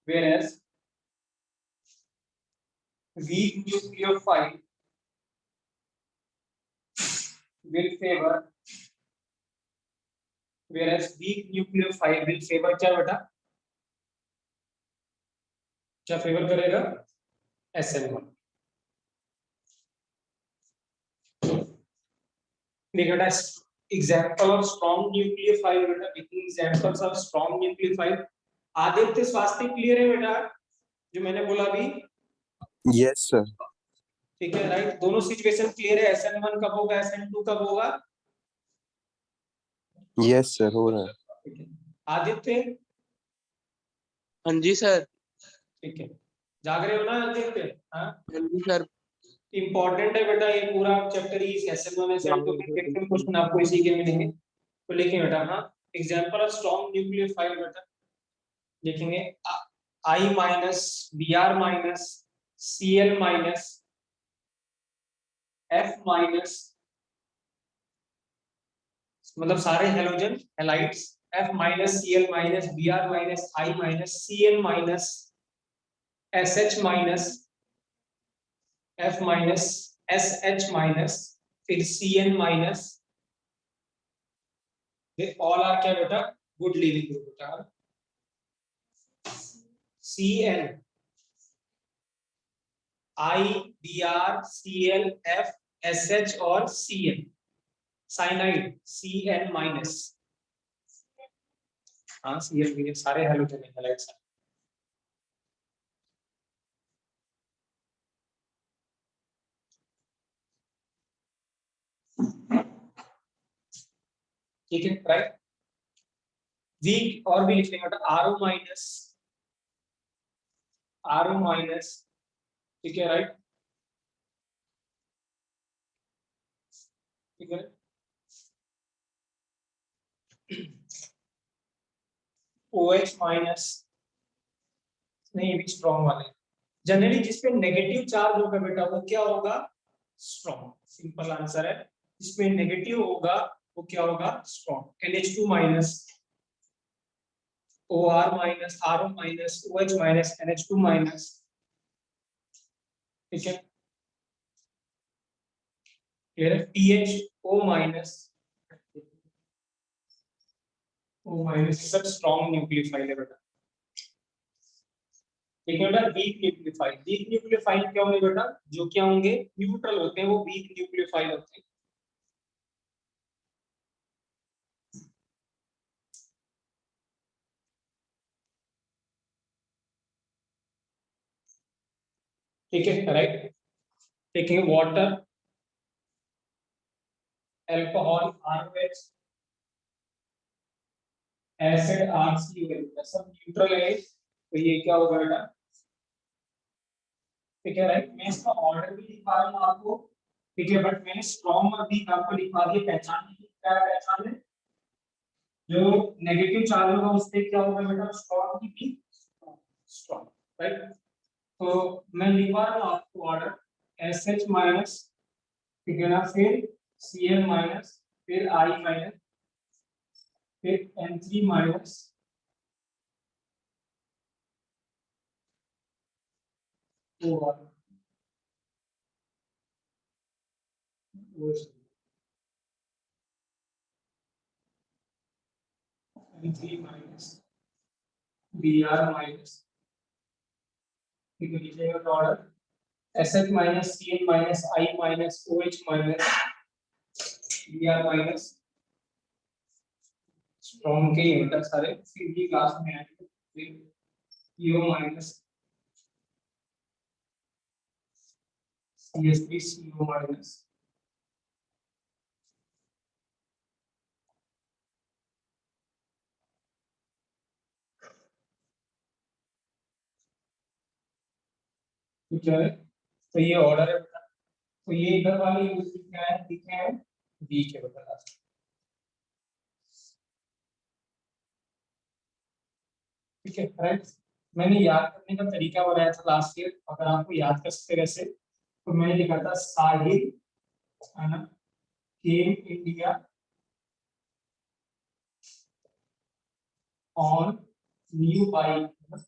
whereas weak nucleophile will favor, whereas weak nucleophile will favor क्या बेटा, क्या फेवर करेगा, SN1। देखो बेटा example of strong nucleophile, बेटा examples of strong nucleophile. Aditya स्वास्थ्य क्लियर है बेटा, जो मैंने बोला अभी, यस सर। ठीक है राइट, दोनों सिचुएशन क्लियर है, SN1 कब होगा, SN2 कब होगा, यस सर, हो रहा है। आदित्य, हाँ जी सर। ठीक है, जाग रहे हो ना आदित्य, हाँ हाँ जी सर। इंपॉर्टेंट है बेटा ये पूरा चैप्टर ही, SN1 SN2 के मैक्सिमम क्वेश्चन आपको इसी के मिलेंगे। तो लिखें बेटा, हाँ एग्जांपल ऑफ स्ट्रॉन्ग न्यूक्लियोफाइल बेटा लिखेंगे I minus Br minus Cl minus F minus, मतलब सारे halogen halides, F minus Cl minus Br minus I minus Cl minus SH minus F minus SH minus फिर Cn minus, they all are क्या बेटा, good leaving group बेटा। Cn I Br Cl F SH और Cn cyanide Cn minus, हाँ Cl भी सारे halogen halides. ठीक है राइट, वीक और भी लिख लेंगे बेटा Ro माइनस, ठीक है राइट, ठीक है OH माइनस, नहीं ये भी स्ट्रॉन्ग वाले, जनरली जिसपे नेगेटिव चार्ज होगा बेटा वो क्या होगा, स्ट्रॉन्ग, सिंपल आंसर है, जिसमें नेगेटिव होगा वो क्या होगा, strong. NH2 minus, OR minus, RO minus, OH minus, NH2 minus, ठीक है, फिर PHO माइनस, O माइनस, सब स्ट्रॉन्ग न्यूक्लियोफाइल है बेटा। ठीक है बेटा, वीक न्यूक्लियोफाइल, वीक न्यूक्लियोफाइल क्या होंगे बेटा, जो क्या होंगे, न्यूट्रल होते हैं वो वीक न्यूक्लियोफाइल होते हैं। ठीक है राइट, ठीक है water, alcohol ROH, acid RCOL, सब न्यूट्रल है, तो ये क्या होगा बेटा? ठीक है राइट। मैं इसका ऑर्डर भी लिखा रहा हूँ आपको, ठीक है, बट मैंने स्ट्रॉन्ग और वीक आपको लिखवा दिया। पहचान की क्या पहचान है? जो नेगेटिव चार्ज होगा उस पे क्या होगा बेटा? स्ट्रॉन्ग की वीक, स्ट्रॉन्ग, राइट। तो मैं लिखवा रहा हूँ आपको ऑर्डर SH माइनस, ठीक है ना, फिर Cl माइनस, फिर I माइनस, फिर N3 minus, N3 minus Br minus, ठीक है, लिखिएगा तो order SH minus Cl minus I minus OH minus Br minus, strong के ही होता सारे, फिर ये क्लास में आएंगे, फिर CO minus CH3 CO minus, ठीक है। तो ये ऑर्डर है बेटा। तो ये इधर वाले यूज क्या है, लिखे हैं बी के बेटा। ठीक है फ्रेंड्स, मैंने याद करने का तरीका बताया था लास्ट ईयर, अगर आपको याद कर सकते वैसे, तो मैंने लिखा था साहिल, है ना, केम इंडिया ऑन न्यू बाइक,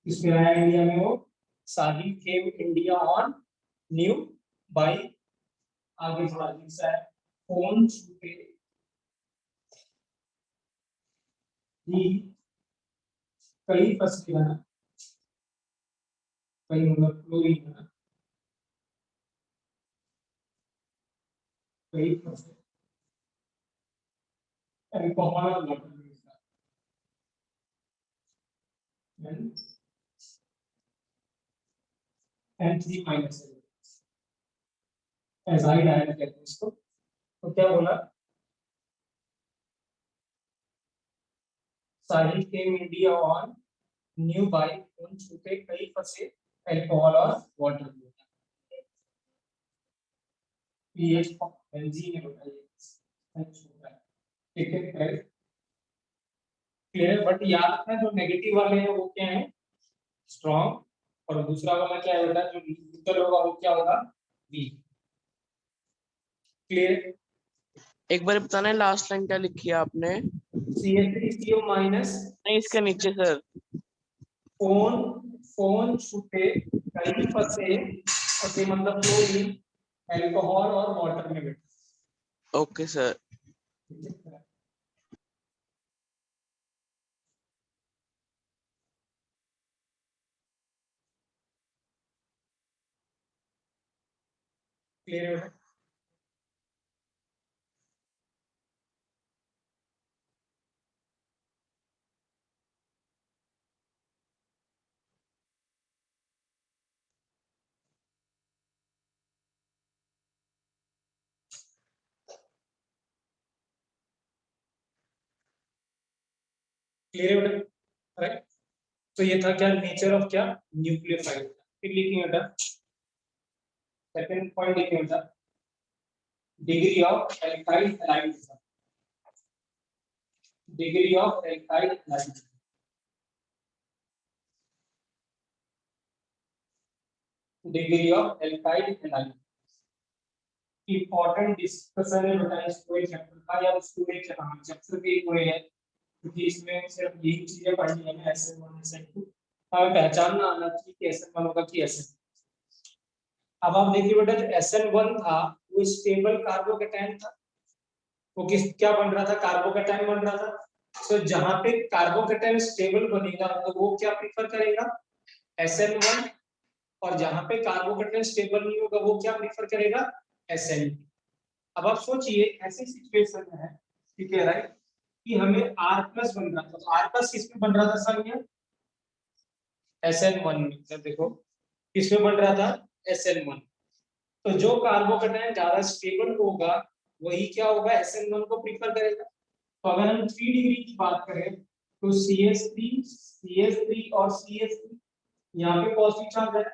इसमें आया इंडिया में वो, साहिल केम इंडिया ऑन न्यू बाइक। आगे थोड़ा लिखा है फोन छूटे ही कई फसलें, है ना, कई मतलब फ्लोरिंग, है ना, कई फसलें अल्कोहल और water N3 minus azide ion कहते हैं इसको। तो क्या बोला, साहिल केम इंडिया ऑन न्यू बाइक, उन छूटे कई फंसे अल्कोहल और वाटर, पीएच बेंजीन है बेटा, ये छूटा है, ठीक है राइट, क्लियर। बट याद रखना जो नेगेटिव वाले हैं वो क्या है? स्ट्रॉन्ग, और दूसरा वाला क्या है बेटा, जो न्यूट्रल होगा वो क्या होगा? Weak, clear. एक बार बताना लास्ट लाइन क्या लिखी है आपने? CH3CO माइनस, नहीं, इसके नीचे सर। फोन, फोन छूटे कई फंसे, फंसे मतलब फ्लोरीन, अल्कोहल और वाटर में बेटा, ओके सर। क्लियर है? क्लियर है राइट। तो ये था क्या, नेचर ऑफ क्या, न्यूक्लियोफाइल। फिर लिखेंगे बेटा सेकंड पॉइंट, लिखेंगे बेटा degree of alkyl halide, degree of alkyl halide, degree of alkyl halide important discussion है बेटा इस पूरे चैप्टर का, या उस पूरे चैप्टर के पूरे है, क्योंकि इसमें सिर्फ यही चीजें पढ़नी है, SN1 SN2 हमें पहचानना आना चाहिए कि SN1 होगा कि SN। अब आप देखिए बेटा जो SN1 था वो स्टेबल कार्बोकेटाइन था, वो किस क्या बन रहा था, कार्बोकेटाइन बन रहा था। तो जहां पे कार्बोकेटाइन स्टेबल बनेगा तो वो क्या प्रीफर करेगा, SN1, और जहां पे कार्बोकेटाइन स्टेबल नहीं होगा वो क्या प्रीफर करेगा, SN। अब आप सोचिए ऐसी सिचुएशन है, ठीक है राइट, कि हमें R प्लस बन रहा था, तो R प्लस किसमें बन रहा था सर, ये SN1 में, सर देखो किसमें बन रहा था, SN1। तो जो कार्बोकेटाइन ज्यादा स्टेबल होगा वही क्या होगा, SN1 को प्रीफर करेगा। तो अगर हम 3 डिग्री की बात करें तो CH3 और CH3 यहाँ पे पॉजिटिव चार्ज है,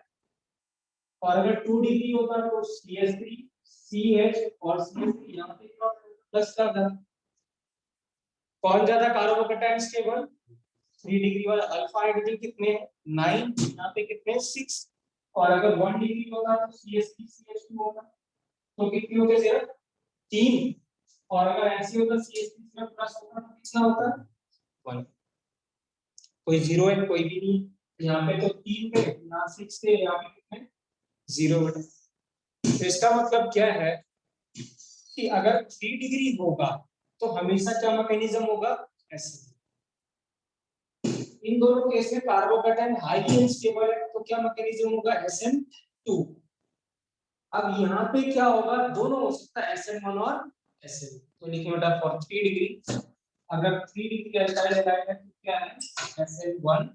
और अगर 2 डिग्री होता तो CH3 CH और CH3 यहाँ पे प्लस चार्ज है। कौन ज्यादा कार्बोकैटायन स्टेबल, 3 डिग्री वाला अल्फा हाइड्रोजन कितने हैं 9, यहाँ पे कितने हैं 6, और अगर 1 डिग्री होता तो CH3 CH2 होता, तो कितने होते सिर्फ 3, और अगर ऐसे होता CH3 सिर्फ प्लस होता तो कितना होता 1। कोई जीरो है कोई भी नहीं, यहाँ पे तो 3 थे यहाँ 6 थे, यहाँ पे कितने 0 बटे। तो इसका मतलब क्या है कि अगर 3 डिग्री होगा तो हमेशा क्या मैकेनिज्म होगा, ऐसे। इन दोनों केस में कार्बोकैटायन हाईली अनस्टेबल है तो क्या मैकेनिज्म होगा, SN2। अब यहाँ पे क्या होगा, दोनों हो सकता है SN1 और SN। तो लिखिए बेटा फॉर 3 डिग्री, अगर 3 डिग्री अल्काइल हैलाइड है तो क्या है SN1,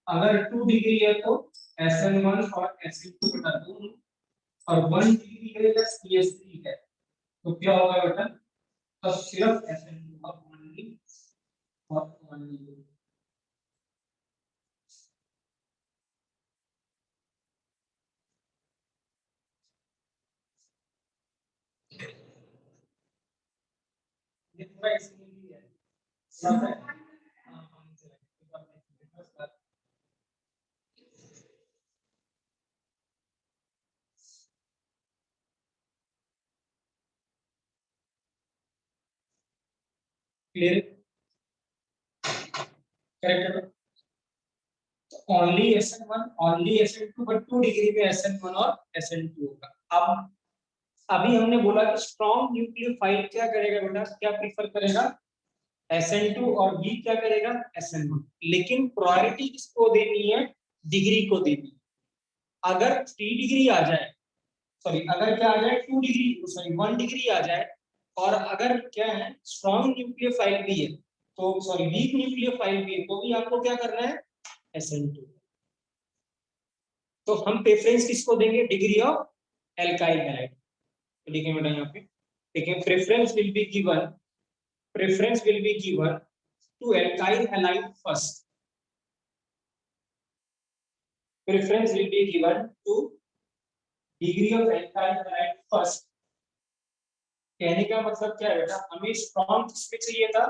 अगर 2 डिग्री है तो SN1 और SN2 बेटा दोनों, और 1 डिग्री है या CH3 है तो क्या होगा बेटा, तो सिर्फ SN2 का ओनली और ओनली। ये थोड़ा इसमें भी है सब है। हाँ, हम चलेंगे। क्लियर, करेक्ट है। Only SN1 only SN2, but 2 degree में SN1 और SN2 होगा। अब अभी हमने बोला कि स्ट्रॉन्ग न्यूक्लियोफाइल क्या करेगा बेटा, क्या प्रीफर करेगा, SN2, और वीक क्या करेगा SN1। लेकिन प्रायोरिटी किसको देनी है, डिग्री को देनी है। अगर 3 डिग्री आ जाए, सॉरी अगर क्या आ जाए 2 डिग्री, सॉरी 1 डिग्री आ जाए, और अगर क्या है स्ट्रॉन्ग न्यूक्लियोफाइल भी है तो, सॉरी वीक न्यूक्लियोफाइल भी है तो भी आपको क्या करना है SN2। तो हम प्रेफरेंस किसको देंगे, डिग्री ऑफ एल्काइल हैलाइड। तो लिखें बेटा यहाँ पे, देखिए preference will be given to alkyl halide first, preference will be given to degree of alkyl halide first. कहने का मतलब क्या है बेटा, हमें स्ट्रॉन्ग किसमें चाहिए था,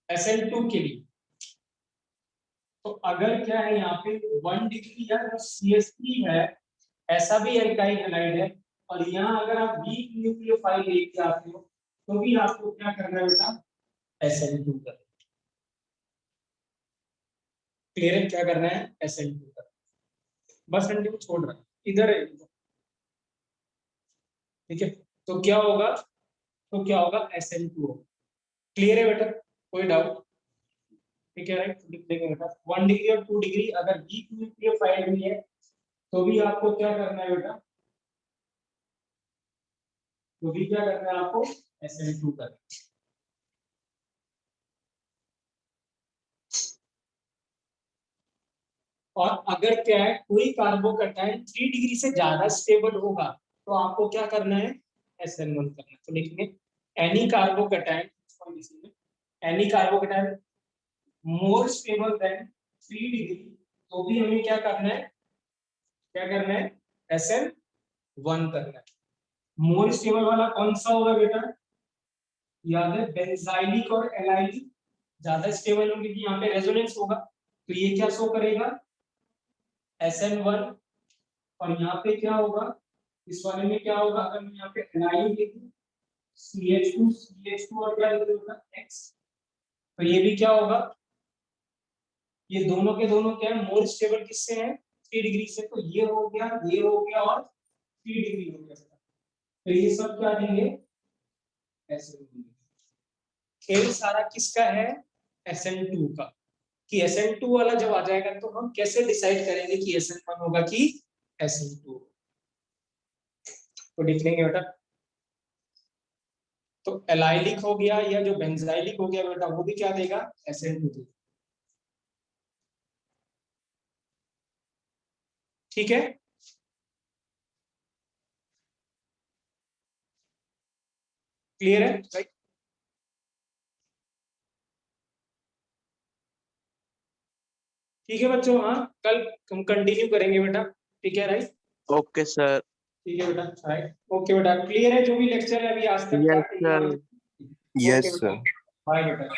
SN2 के लिए। तो अगर क्या है यहाँ पे 1 डिग्री है तो CH3 है, ऐसा भी एल्काइल हैलाइड है, और यहाँ अगर आप वीक न्यूक्लियोफाइल लेके आते हो तो भी आपको क्या करना है बेटा, SN2 का। क्लियर है, क्या करना है SN2 का। बस घंटे को छोड़ रहा है, इधर है, ठीक है। तो क्या होगा, SN2 होगा। क्लियर है बेटा, कोई डाउट, ठीक है राइट। लिख देंगे बेटा 1 डिग्री और 2 डिग्री अगर वीक न्यूक्लियोफाइल भी है तो भी आपको क्या करना है बेटा, तो भी क्या करना है आपको SN2 करना है। और अगर क्या है कोई कार्बोकैटायन 3 डिग्री से ज्यादा स्टेबल होगा तो आपको क्या करना है SN1 करना है। तो लिखेंगे any carbocation, any carbocation more stable then 3 degree, तो भी हमें क्या करना है, SN1 करना है। मोर स्टेबल वाला कौन सा होगा बेटा, याद है बेंजाइलिक और एलाइलिक ज्यादा स्टेबल होंगे कि यहाँ पे रेजोनेंस होगा, तो ये क्या शो करेगा SN1। और यहाँ पे क्या होगा, इस वाले में क्या होगा, अगर मैं यहाँ पे एलाइलिक लिखूं CH2 और क्या लिख दूंगा X, तो ये भी क्या होगा, ये दोनों के दोनों क्या है मोर स्टेबल किससे है 3 डिग्री से, तो ये हो गया, ये हो गया, और 3 डिग्री हो गया। तो ये सब क्या देंगे, ऐसे देंगे। खेल सारा किसका है SN2 का, कि SN2 वाला जब आ जाएगा तो हम कैसे डिसाइड करेंगे कि SN1 होगा कि SN2। तो लिख लेंगे बेटा, तो एलाइलिक हो गया या जो बेंजाइलिक हो गया बेटा वो भी क्या देगा SN2 देगा। ठीक है, क्लियर है राइट? ठीक है बच्चों, हाँ कल हम कंटिन्यू करेंगे बेटा, ठीक है राइट? Okay sir. ठीक है बेटा राइट, ओके बेटा, क्लियर है जो भी लेक्चर है अभी आज तक का? Yes sir. Yes, okay sir. बेटा, बाय बेटा।